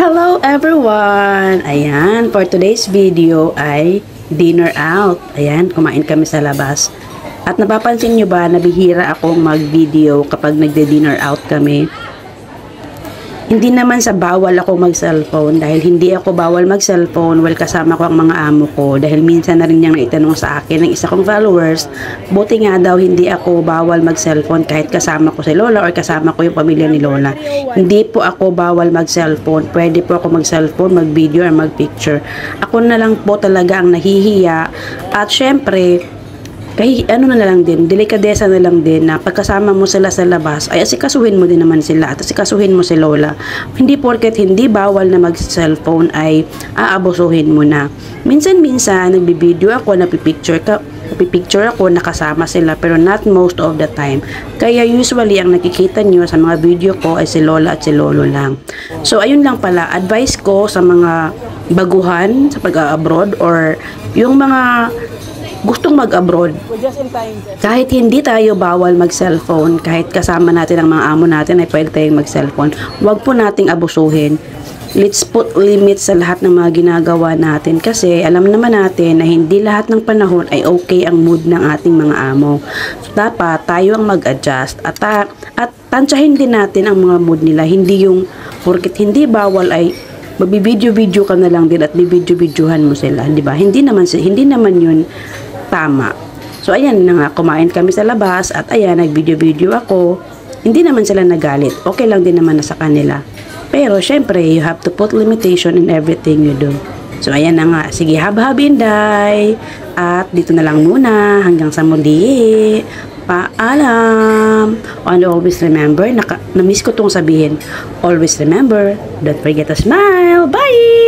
Hello everyone! Ayan, for today's video ay dinner out. Ayan, kumain kami sa labas. At napapansin nyo ba, nabihira akong mag-video kapag nagde-dinner out kami. Hindi naman sa bawal ako mag-cellphone dahil hindi ako bawal mag-cellphone while kasama ko ang mga amo ko dahil minsan na rin niyang naitanong sa akin ng isa kong followers, buti nga daw hindi ako bawal mag-cellphone kahit kasama ko si Lola or kasama ko yung pamilya ni Lola. Hindi po ako bawal mag-cellphone, pwede po ako mag-cellphone, mag-video or mag-picture. Ako na lang po talaga ang nahihiya at syempre kahit ano na lang din, delikadesa na lang din na pagkasama mo sila sa labas, ay asikasuhin mo din naman sila at asikasuhin mo si Lola. Hindi porket hindi bawal na mag-cellphone ay aabusuhin mo na. Minsan-minsan, nagbibideo ako, napipicture ako, nakasama sila, pero not most of the time. Kaya usually, ang nakikita nyo sa mga video ko ay si Lola at si Lolo lang. So, ayun lang pala, advice ko sa mga baguhan sa pag-abroad or yung mga gustong mag-abroad, kahit hindi tayo bawal mag-cellphone, kahit kasama natin ang mga amo natin ay pwede tayong mag-cellphone, wag po nating abusuhin. Let's put limits sa lahat ng mga ginagawa natin kasi alam naman natin na hindi lahat ng panahon ay okay ang mood ng ating mga amo. So, dapat tayo ang mag-adjust at tansyahin din natin ang mga mood nila, hindi yung porket hindi bawal ay magbibideo-video ka na lang din at bibideo-videohan mo sila, di ba? Hindi naman yun tama. So, ayan na nga, kumain kami sa labas at ayan, nag-video-video ako. Hindi naman sila nagalit. Okay lang din naman na sa kanila. Pero, syempre, you have to put limitation in everything you do. So, ayan na nga. Sige, hab-hab inday. At dito na lang muna. Hanggang sa muli. Paalam. And always remember, na-miss ko itong sabihin. Always remember, don't forget to smile. Bye!